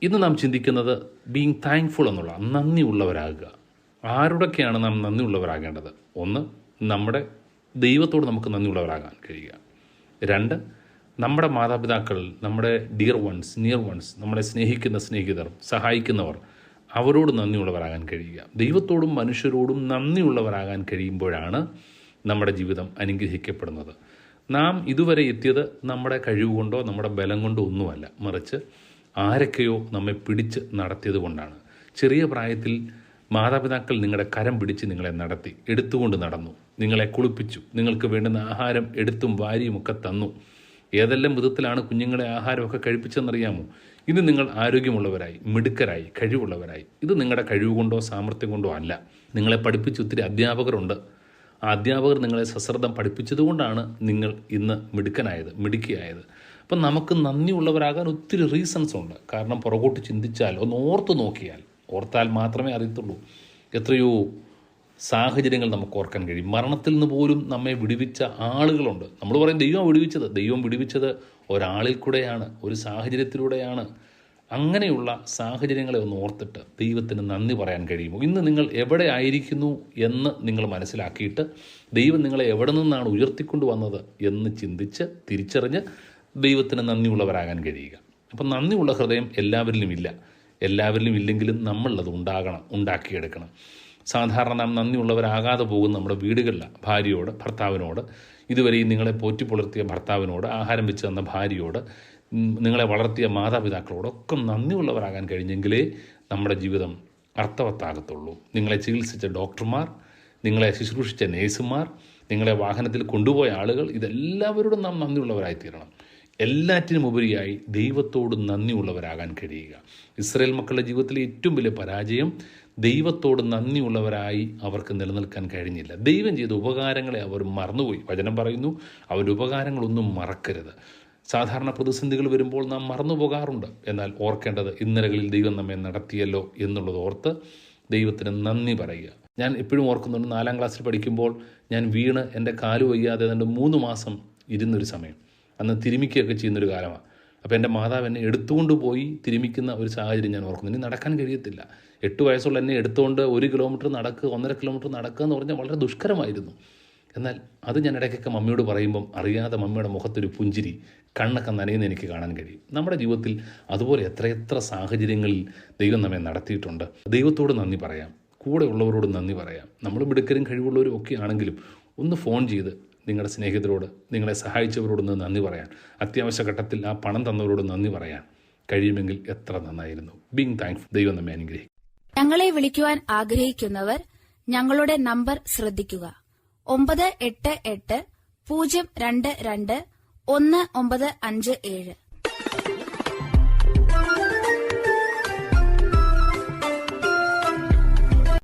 ഇന്ന് നാം ചിന്തിക്കുന്നത് ബീങ് താങ്ക്ഫുൾ എന്നുള്ള നന്ദിയുള്ളവരാകുക. ആരോടൊക്കെയാണ് നാം നന്ദിയുള്ളവരാകേണ്ടത്? ഒന്ന്, നമ്മുടെ ദൈവത്തോട് നമുക്ക് നന്ദിയുള്ളവരാകാൻ കഴിയുക. രണ്ട്, നമ്മുടെ മാതാപിതാക്കൾ, നമ്മുടെ ഡിയർ വൺസ്, നിയർ വൺസ്, നമ്മളെ സ്നേഹിക്കുന്ന സ്നേഹിതർ, സഹായിക്കുന്നവർ, അവരോട് നന്ദിയുള്ളവരാകാൻ കഴിയുക. ദൈവത്തോടും മനുഷ്യരോടും നന്ദിയുള്ളവരാകാൻ കഴിയുമ്പോഴാണ് നമ്മുടെ ജീവിതം അനുഗ്രഹിക്കപ്പെടുന്നത്. നാം ഇതുവരെ എത്തിയത് നമ്മുടെ കഴിവ് കൊണ്ടോ നമ്മുടെ ബലം കൊണ്ടോ ഒന്നുമല്ല, മറിച്ച് ആരൊക്കെയോ നമ്മെ പിടിച്ച് നടത്തിയത് കൊണ്ടാണ്. ചെറിയ പ്രായത്തിൽ മാതാപിതാക്കൾ നിങ്ങളുടെ കരം പിടിച്ച് നിങ്ങളെ നടത്തി, എടുത്തുകൊണ്ട് നടന്നു, നിങ്ങളെ കുളിപ്പിച്ചു, നിങ്ങൾക്ക് വേണ്ടുന്ന ആഹാരം എടുത്തും വാരിയുമൊക്കെ തന്നു. ഏതെല്ലാം വിധത്തിലാണ് കുഞ്ഞുങ്ങളെ ആഹാരമൊക്കെ കഴിപ്പിച്ചെന്നറിയാമോ? ഇന്ന് നിങ്ങൾ ആരോഗ്യമുള്ളവരായി, മിടുക്കരായി, കഴിവുള്ളവരായി. ഇത് നിങ്ങളുടെ കഴിവ് കൊണ്ടോ സാമർഥ്യം കൊണ്ടോ അല്ല. നിങ്ങളെ പഠിപ്പിച്ച് ഒത്തിരി അധ്യാപകരുണ്ട്. ആ അധ്യാപകർ നിങ്ങളെ സശ്രദ്ധം പഠിപ്പിച്ചതുകൊണ്ടാണ് നിങ്ങൾ ഇന്ന് മിടുക്കനായത്, മിടുക്കിയായത്. അപ്പം നമുക്ക് നന്ദിയുള്ളവരാകാൻ ഒത്തിരി റീസൺസ് ഉണ്ട്. കാരണം പുറകോട്ട് ചിന്തിച്ചാൽ, ഒന്ന് ഓർത്ത് നോക്കിയാൽ, ഓർത്താൽ മാത്രമേ അറിയത്തുള്ളൂ. എത്രയോ സാഹചര്യങ്ങൾ നമുക്ക് ഓർക്കാൻ കഴിയും. മരണത്തിൽ നിന്ന് പോലും നമ്മെ വിടുവിച്ച ആളുകളുണ്ട്. നമ്മൾ പറയും ദൈവം വിടുവിച്ചത് ഒരാളിൽ കൂടെയാണ്, ഒരു സാഹചര്യത്തിലൂടെയാണ്. അങ്ങനെയുള്ള സാഹചര്യങ്ങളെ ഒന്ന് ഓർത്തിട്ട് ദൈവത്തിന് നന്ദി പറയാൻ കഴിയുമോ? ഇന്ന് നിങ്ങൾ എവിടെ ആയിരിക്കുന്നു എന്ന് നിങ്ങൾ മനസ്സിലാക്കിയിട്ട് ദൈവം നിങ്ങളെ എവിടെ നിന്നാണ് ഉയർത്തിക്കൊണ്ടു വന്നത് എന്ന് ചിന്തിച്ച് തിരിച്ചറിഞ്ഞ് ദൈവത്തിന് നന്ദിയുള്ളവരാകാൻ കഴിയുക. അപ്പം നന്ദിയുള്ള ഹൃദയം എല്ലാവരിലും ഇല്ല. എല്ലാവരിലും ഇല്ലെങ്കിലും നമ്മളത് ഉണ്ടാക്കിയെടുക്കണം. സാധാരണ നാം നന്ദിയുള്ളവരാകാതെ പോകുന്ന നമ്മുടെ വീടുകളിൽ ഭാര്യയോട്, ഭർത്താവിനോട്, ഇതുവരെയും നിങ്ങളെ പോറ്റിപ്പുലർത്തിയ ഭർത്താവിനോട്, ആഹാരം വെച്ച് തന്ന ഭാര്യയോട്, നിങ്ങളെ വളർത്തിയ മാതാപിതാക്കളോടൊക്കെ നന്ദിയുള്ളവരാകാൻ കഴിഞ്ഞെങ്കിലേ നമ്മുടെ ജീവിതം അർത്ഥവത്താകത്തുള്ളൂ. നിങ്ങളെ ചികിത്സിച്ച ഡോക്ടർമാർ, നിങ്ങളെ ശുശ്രൂഷിച്ച നേഴ്സുമാർ, നിങ്ങളെ വാഹനത്തിൽ കൊണ്ടുപോയ ആളുകൾ, ഇതെല്ലാവരോടും നാം നന്ദിയുള്ളവരായിത്തീരണം. എല്ലാറ്റിനും ഉപരിയായി ദൈവത്തോട് നന്ദിയുള്ളവരാകാൻ കഴിയുക. ഇസ്രായേൽ മക്കളുടെ ജീവിതത്തിലെ ഏറ്റവും വലിയ പരാജയം ദൈവത്തോട് നന്ദിയുള്ളവരായി അവർക്ക് നിലനിൽക്കാൻ കഴിഞ്ഞില്ല. ദൈവം ചെയ്ത ഉപകാരങ്ങളെ അവർ മറന്നുപോയി. വചനം പറയുന്നു, അവരുടെ ഉപകാരങ്ങളൊന്നും മറക്കരുത്. സാധാരണ പ്രതിസന്ധികൾ വരുമ്പോൾ നാം മറന്നു പോകാറുണ്ട്. എന്നാൽ ഓർക്കേണ്ടത് ഇന്നലകളിൽ ദൈവം നമ്മെ നടത്തിയല്ലോ എന്നുള്ളത് ഓർത്ത് ദൈവത്തിന് നന്ദി പറയുക. ഞാൻ എപ്പോഴും ഓർക്കുന്നുണ്ട്, 4ാം ക്ലാസ്സിൽ പഠിക്കുമ്പോൾ ഞാൻ വീണ് എൻ്റെ കാല് വയ്യാതെ 3 മാസം ഇരുന്നൊരു സമയം. അന്ന് തിരുമിക്കുകയൊക്കെ ചെയ്യുന്നൊരു കാലമാണ്. അപ്പോൾ എൻ്റെ മാതാവ് എന്നെ എടുത്തുകൊണ്ട് പോയി തിരുമിക്കുന്ന ഒരു സാഹചര്യം ഞാൻ ഓർക്കുന്നു. ഇനി നടക്കാൻ കഴിയത്തില്ല. 8 വയസ്സുള്ള എന്നെ എടുത്തുകൊണ്ട് 1 കിലോമീറ്റർ നടക്കുക, 1.5 കിലോമീറ്റർ നടക്കുക എന്ന് പറഞ്ഞാൽ വളരെ ദുഷ്കരമായിരുന്നു. എന്നാൽ അത് ഞാൻ ഇടയ്ക്കൊക്കെ മമ്മിയോട് പറയുമ്പം അറിയാതെ മമ്മിയുടെ മുഖത്തൊരു പുഞ്ചിരി, കണ്ണൊക്കെ നനയുന്ന എനിക്ക് കാണാൻ കഴിയും. നമ്മുടെ ജീവിതത്തിൽ അതുപോലെ എത്രയെത്ര സാഹചര്യങ്ങളിൽ ദൈവം നമ്മെ നടത്തിയിട്ടുണ്ട്. ദൈവത്തോട് നന്ദി പറയാം, കൂടെ ഉള്ളവരോട് നന്ദി പറയാം. നമ്മൾ മിടുക്കരും കഴിവുള്ളവരും ഒക്കെ ആണെങ്കിലും ഒന്ന് ഫോൺ ചെയ്ത് നിങ്ങളുടെ സ്നേഹിതരോട്, നിങ്ങളെ സഹായിച്ചവരോടൊന്ന് നന്ദി പറയാൻ, അത്യാവശ്യ ഘട്ടത്തിൽ ആ പണം തന്നവരോട് നന്ദി പറയാൻ കഴിയുമെങ്കിൽ എത്ര നന്നായിരുന്നു. Being thankful. ദൈവം നമ്മെ അനുഗ്രഹിക്കും. ഞങ്ങളെ വിളിക്കുവാൻ ആഗ്രഹിക്കുന്നവർ ഞങ്ങളുടെ നമ്പർ ശ്രദ്ധിക്കുക: 988-022-1957.